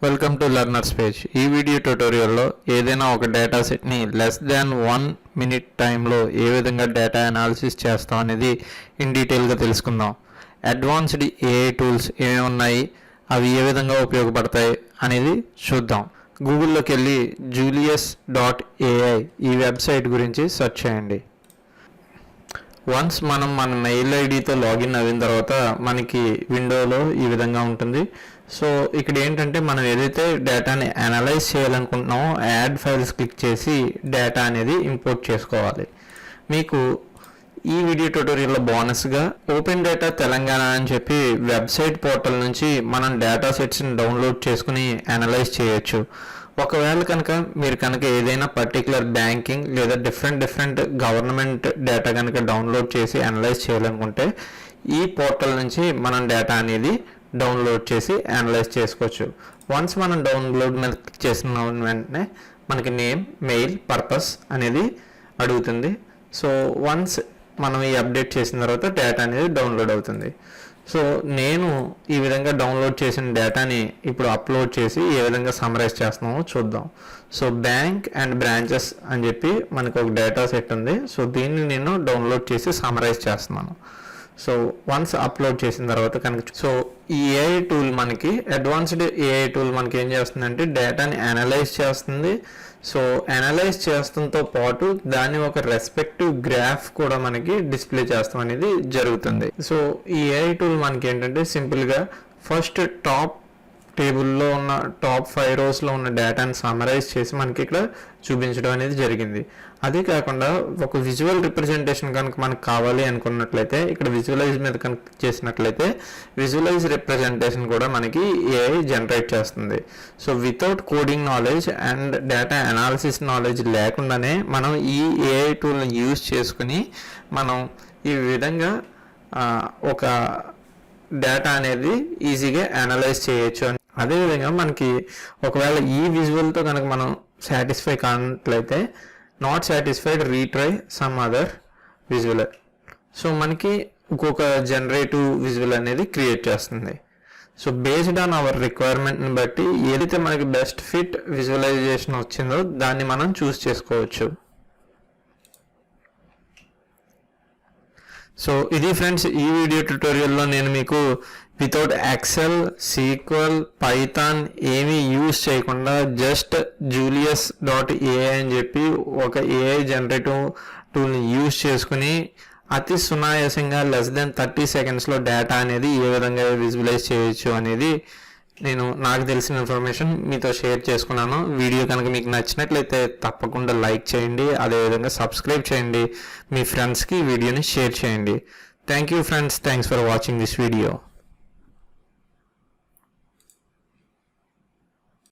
Welcome to learners page. ఈ video ట్యుటోరియల్లో ఏదైనా ఒక డేటా సెట్ని లెస్ దాన్ 1 minute టైంలో ఏ విధంగా డేటా అనాలిసిస్ చేస్తాం అనేది ఇన్ డీటెయిల్గా తెలుసుకుందాం. అడ్వాన్స్డ్ ఏఐ టూల్స్ ఏమేమి ఉన్నాయి, అవి ఏ విధంగా ఉపయోగపడతాయి అనేది చూద్దాం. గూగుల్లోకి వెళ్ళి julius.ai ఈ వెబ్సైట్ గురించి సెర్చ్ చేయండి. వన్స్ మనం మన మెయిల్ ఐడితో లాగిన్ అయిన తర్వాత మనకి విండోలో ఈ విధంగా ఉంటుంది. సో ఇక్కడ ఏంటంటే మనం ఏదైతే డేటాని అనలైజ్ చేయాలనుకుంటున్నామో యాడ్ ఫైల్స్ క్లిక్ చేసి డేటా అనేది ఇంపోర్ట్ చేసుకోవాలి. మీకు ఈ వీడియో ట్యుటోరియల్లో బోనస్గా ఓపెన్ డేటా తెలంగాణ అని చెప్పి వెబ్సైట్ పోర్టల్ నుంచి మనం డేటా సెట్స్ని డౌన్లోడ్ చేసుకుని అనలైజ్ చేయొచ్చు. ఒకవేళ కనుక మీరు కనుక ఏదైనా పర్టికులర్ బ్యాంకింగ్ లేదా డిఫరెంట్ గవర్నమెంట్ డేటా కనుక డౌన్లోడ్ చేసి అనలైజ్ చేయాలనుకుంటే ఈ పోర్టల్ నుంచి మనం డేటా అనేది డౌన్లోడ్ చేసి అనలైజ్ చేసుకోవచ్చు. వన్స్ మనం డౌన్లోడ్ మీద క్లిక్ చేసిన వెంటనే మనకి నేమ్, మెయిల్, పర్పస్ అనేది అడుగుతుంది. సో వన్స్ మనం ఈ అప్డేట్ చేసిన తర్వాత డేటా అనేది డౌన్లోడ్ అవుతుంది. సో నేను ఈ విధంగా డౌన్లోడ్ చేసిన డేటాని ఇప్పుడు అప్లోడ్ చేసి ఏ విధంగా సమ్మరైజ్ చేస్తున్నామో చూద్దాం. సో బ్యాంక్ అండ్ బ్రాంచెస్ అని చెప్పి మనకు ఒక డేటా సెట్ ఉంది. సో దీన్ని నేను డౌన్లోడ్ చేసి సమ్మరైజ్ చేస్తున్నాను. సో వన్స్ అప్లోడ్ చేసిన తర్వాత కనుక సో ఈ ఏఐ టూల్ మనకి అడ్వాన్స్డ్ ఏఐ టూల్ మనకి ఏం చేస్తుందంటే డేటాని అనలైజ్ చేస్తుంది. సో అనలైజ్ చేస్తుంతో పాటు దాన్ని ఒక రెస్పెక్టివ్ గ్రాఫ్ కూడా మనకి డిస్ప్లే చేస్తాం అనేది జరుగుతుంది. సో ఈ ఏఐ టూల్ మనకి ఏంటంటే సింపుల్గా ఫస్ట్ టాప్ టేబుల్లో ఉన్న టాప్ 5 rows ఉన్న డేటాని సమ్మరైజ్ చేసి మనకి ఇక్కడ చూపించడం అనేది జరిగింది. అదే కాకుండా ఒక విజువల్ రిప్రజెంటేషన్ కనుక మనకు కావాలి అనుకున్నట్లయితే ఇక్కడ విజువలైజ్ మీద కనుక చేసినట్లయితే విజువలైజ్ రిప్రజెంటేషన్ కూడా మనకి ఏఐ జనరేట్ చేస్తుంది. So without coding knowledge and data analysis knowledge లేకుండానే మనం ఈ ఏఐ టూల్ని యూజ్ చేసుకుని మనం ఈ విధంగా ఒక డేటా అనేది ఈజీగా అనలైజ్ చేయొచ్చు. అదేవిధంగా మనకి ఒకవేళ ఈ విజువల్తో కనుక మనం సాటిస్ఫై కానట్లయితే not satisfied retry some other visual. So మనకి ఇంకొక జనరేటివ్ విజువల్ అనేది క్రియేట్ చేస్తుంది. సో బేస్డ్ ఆన్ అవర్ రిక్వైర్మెంట్ని బట్టి ఏదైతే మనకి బెస్ట్ ఫిట్ విజువలైజేషన్ వచ్చిందో దాన్ని మనం చూస్ చేసుకోవచ్చు. సో ఇది ఫ్రెండ్స్, ఈ వీడియో ట్యుటోరియల్లో నేను మీకు వితౌట్ ఎక్సెల్, సీక్వెల్, పైథాన్ ఏమీ యూజ్ చేయకుండా జస్ట్ julius.ai అని చెప్పి ఒక ఏఐ జనరేటివ్ టూల్ని యూజ్ చేసుకుని అతి సునాయాసంగా లెస్ దెన్ 30 seconds డేటా అనేది ఏ విధంగా విజువలైజ్ చేయొచ్చు అనేది నాకు తెలిసిన ఇన్ఫర్మేషన్ మీతో షేర్ చేసుకున్నాను. వీడియో కనుక మీకు నచ్చినట్లయితే తప్పకుండా లైక్ చేయండి, అదేవిధంగా సబ్స్క్రైబ్ చేయండి, మీ ఫ్రెండ్స్కి వీడియోని షేర్ చేయండి. Thank you friends, thanks for watching this video.